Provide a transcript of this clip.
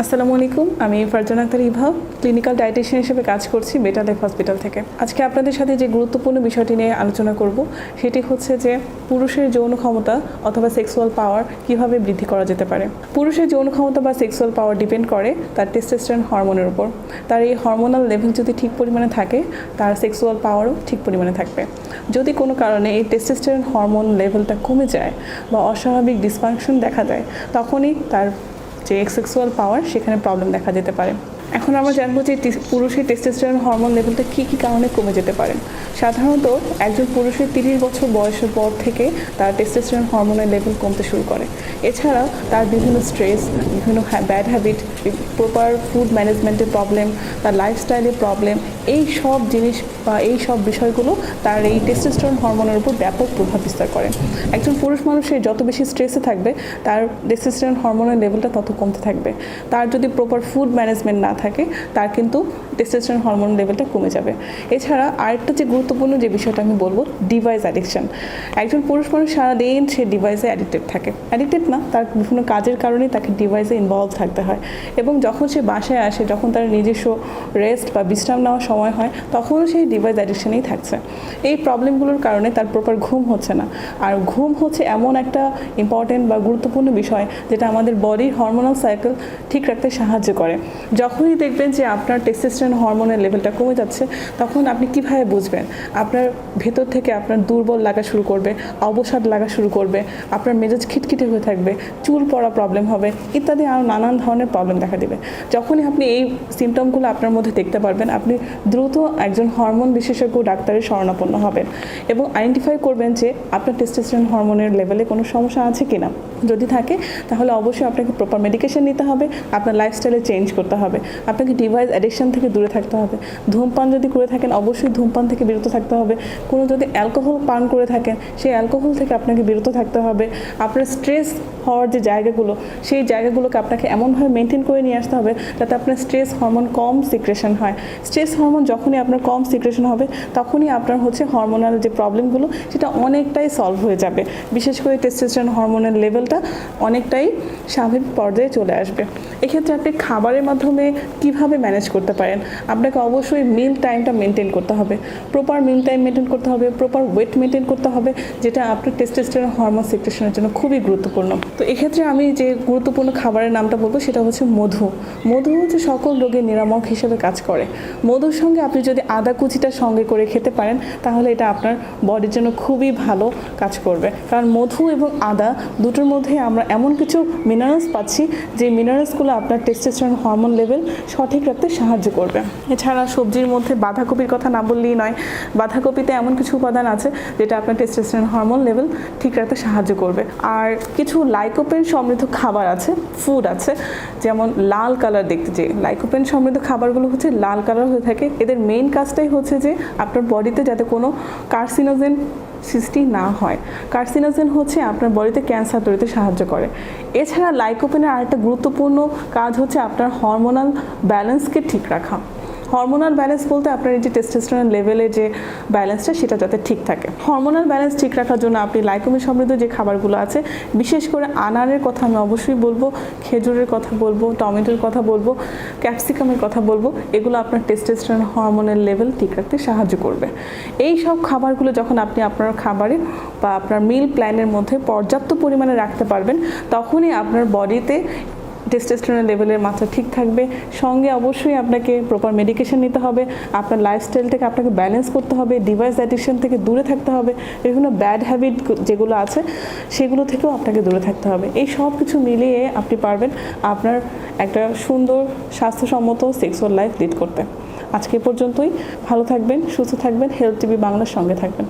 আসসালামু আলাইকুম, আমি ফারজানা আক্তার ইভা, ক্লিনিক্যাল ডায়েটিশিয়ান হিসেবে কাজ করছি বেটার লাইফ হসপিটাল থেকে। আজকে আপনাদের সাথে যে গুরুত্বপূর্ণ বিষয়টি নিয়ে আলোচনা করব সেটি হচ্ছে যে পুরুষের যৌন ক্ষমতা অথবা সেক্সুয়াল পাওয়ার কিভাবে বৃদ্ধি করা যেতে পারে। পুরুষের যৌন ক্ষমতা বা সেক্সুয়াল পাওয়ার ডিপেন্ড করে তার টেস্টোস্টেরন হরমোনের উপর। তার এই হরমোনাল লেভেল যদি ঠিক পরিমাণে থাকে, তার সেক্সুয়াল পাওয়ারও ঠিক পরিমাণে থাকবে। যদি কোনো কারণে এই টেস্টোস্টেরন হরমোন লেভেলটা কমে যায় বা অস্বাভাবিক ডিসফাংশন দেখা দেয়, তখনই তার যে সেক্সুয়াল পাওয়ার সেখানে প্রবলেম দেখা যেতে পারে। এখন আমরা জানবো যে পুরুষের টেস্টোস্টেরন হরমোন লেভেলটা কী কী কারণে কমে যেতে পারে। সাধারণত একজন পুরুষের 30 বছর বয়সের পর থেকে তার টেস্টোস্টেরন হরমোনের লেভেল কমতে শুরু করে। এছাড়া তার বিভিন্ন স্ট্রেস, বিভিন্ন ব্যাড হ্যাবিট, প্রপার ফুড ম্যানেজমেন্টের প্রবলেম, তার লাইফস্টাইলের প্রবলেম, এই সব জিনিস বা এই সব বিষয়গুলো তার এই টেস্টোস্টেরন হরমোনের উপর ব্যাপক প্রভাব বিস্তার করে। একজন পুরুষ মানুষের যত বেশি স্ট্রেসে থাকবে, তার টেস্টোস্টেরন হরমোনের লেভেলটা তত কমতে থাকবে। তার যদি প্রপার ফুড ম্যানেজমেন্ট না থাকে, তার কিন্তু টেস্টোস্টেরন হরমোন লেভেলটা কমে যাবে। এছাড়া আরেকটা যে গুরুত্বপূর্ণ যে বিষয়টা আমি বলবো, ডিভাইস অ্যাডিকশন। একজন পুরুষ মানুষ সারাদিন সে ডিভাইসে অ্যাডিক্টেড থাকে, অ্যাডিক্টেড না, তার বিভিন্ন কাজের কারণেই তাকে ডিভাইসে ইনভলভ থাকতে হয়। এবং যখন সে বাসায় আসে, যখন তার নিজস্ব রেস্ট বা বিশ্রাম নেওয়ার সময় হয়, তখনও সেই ডিভাইস অ্যাডিকশনেই থাকছে। এই প্রবলেমগুলোর কারণে তার প্রপার ঘুম হচ্ছে না। আর ঘুম হচ্ছে এমন একটা ইম্পর্টেন্ট বা গুরুত্বপূর্ণ বিষয় যেটা আমাদের বডির হরমোনাল সাইকেল ঠিক রাখতে সাহায্য করে। যখনই দেখবেন যে আপনার টেস্টোস্টেরন হরমোনের লেভেলটা কমে যাচ্ছে, তখন আপনি কিভাবে বুঝবেন? আপনার ভেতর থেকে আপনার দুর্বল লাগা শুরু করবে, অবসাদ লাগা শুরু করবে, আপনার মেজাজ খিটখিটে হয়ে থাকবে, চুল পড়া প্রবলেম হবে, ইত্যাদি আরও নানান ধরনের প্রবলেম দেখা দেবে। যখনই আপনি এই সিমটমগুলো আপনার মধ্যে দেখতে পারবেন, আপনি দ্রুত একজন হরমোন বিশেষজ্ঞ ডাক্তারের শরণাপন্ন হবেন এবং আইডেন্টিফাই করবেন যে আপনার টেস্টোস্টেরন হরমোনের লেভেলে কোনো সমস্যা আছে কিনা। যদি থাকে, তাহলে অবশ্যই আপনাকে প্রপার মেডিকেশন নিতে হবে, আপনার লাইফস্টাইলে চেঞ্জ করতে হবে, আপনাকে ডিভাইস অ্যাডিকশন থেকে দূরে থাকতে হবে। ধূমপান যদি করে থাকেন, অবশ্যই ধূমপান থেকে বিরত থাকতে হবে। কোনো যদি অ্যালকোহল পান করে থাকেন, সেই অ্যালকোহল থেকে আপনাকে বিরত থাকতে হবে। আপনার স্ট্রেস হওয়ার যে জায়গাগুলো, সেই জায়গাগুলোকে আপনাকে এমনভাবে মেনটেন করে নিয়ে আসতে হবে যাতে আপনার স্ট্রেস হরমোন কম সিক্রেশন হয়। স্ট্রেস হরমোন যখনই আপনার কম সিক্রেশন হবে, তখনই আপনার হরমোনাল যে প্রবলেমগুলো সেটা অনেকটাই সলভ হয়ে যাবে। বিশেষ করে টেস্টোস্টেরন হরমোনের লেভেলটা অনেকটাই স্বাভাবিক পর্যায়ে চলে আসবে। এক্ষেত্রে আপনি খাবারের মাধ্যমে কিভাবে ম্যানেজ করতে পারেন? আপনাকে অবশ্যই মিল টাইমটা মেনটেন করতে হবে, প্রপার মিল টাইম মেনটেন করতে হবে, প্রপার ওয়েট মেনটেন করতে হবে, যেটা আপনার টেস্টোস্টেরন হরমোন সিক্রেশনের জন্য খুবই গুরুত্বপূর্ণ। তো এক্ষেত্রে আমি যে গুরুত্বপূর্ণ খাবারের নামটা বলবো সেটা হচ্ছে মধু। মধু হচ্ছে সকল রোগের নিরামক হিসেবে কাজ করে। মধুর সঙ্গে আপনি যদি আদা কুচিটা সঙ্গে করে খেতে পারেন, তাহলে এটা আপনার বডির জন্য খুবই ভালো কাজ করবে। কারণ মধু এবং আদা দুটোর মধ্যে আমরা এমন কিছু মিনারেলস পাচ্ছি যে মিনারেলসগুলো আপনার টেস্টোস্টেরন হরমোন লেভেল সঠিক রাখতে সাহায্য করবে। এছাড়া সবজির মধ্যে বাঁধাকপির কথা না বললেই নয়। বাঁধাকপিতে এমন কিছু উপাদান আছে যেটা আপনার টেস্টোস্টেরন হরমোন লেভেল ঠিক রাখতে সাহায্য করবে। আর কিছু লাইকোপেন সমৃদ্ধ খাবার আছে, ফুড আছে, যেমন লাল কালার দেখতে, যে লাইকোপেন সমৃদ্ধ খাবারগুলো হচ্ছে লাল কালার হয়ে থাকে। এদের মেইন কাজটাই হচ্ছে যে আপনার বডিতে যাতে কোনো কার্সিনোজেন সৃষ্টি না হয়। কার্সিনোজেন হচ্ছে আপনার বডিতে ক্যান্সার তৈরিতে সাহায্য করে। এছাড়া লাইকোপেনের আরেকটা গুরুত্বপূর্ণ কাজ হচ্ছে আপনার হরমোনাল ব্যালেন্সকে ঠিক রাখা। হরমোনাল ব্যালেন্স বলতে আপনার এই যে টেস্টোস্টেরন লেভেলে যে ব্যালেন্সটা, সেটা যাতে ঠিক থাকে। হরমোনাল ব্যালেন্স ঠিক রাখার জন্য আপনি লাইকোপেন সমৃদ্ধ যে খাবারগুলো আছে, বিশেষ করে আনারের কথা আমি অবশ্যই বলবো, খেজুরের কথা বলবো, টমেটোর কথা বলবো, ক্যাপসিকামের কথা বলবো। এগুলো আপনার টেস্টোস্টেরন হরমোনের লেভেল ঠিক রাখতে সাহায্য করবে। এই সব খাবারগুলো যখন আপনি আপনার খাবারে বা আপনার মিল প্ল্যানের মধ্যে পর্যাপ্ত পরিমাণে রাখতে পারবেন, তখনই আপনার বডিতে টেস্টোস্টেরন লেভেলের মাত্রা ঠিক থাকবে। সঙ্গে অবশ্যই আপনাকে প্রপার মেডিকেশন নিতে হবে, আপনার লাইফস্টাইলটাকে আপনাকে ব্যালেন্স করতে হবে, ডিভাইস অ্যাডিকশন থেকে দূরে থাকতে হবে, বিভিন্ন ব্যাড হ্যাবিট যেগুলো আছে সেগুলো থেকেও আপনাকে দূরে থাকতে হবে। এই সব কিছু মিলিয়ে আপনি পারবেন আপনার একটা সুন্দর স্বাস্থ্যসম্মত সেক্সুয়াল লাইফ লিড করতে। আজকে পর্যন্তই। ভালো থাকবেন, সুস্থ থাকবেন, হেলথ টিভি বাংলার সঙ্গে থাকবেন।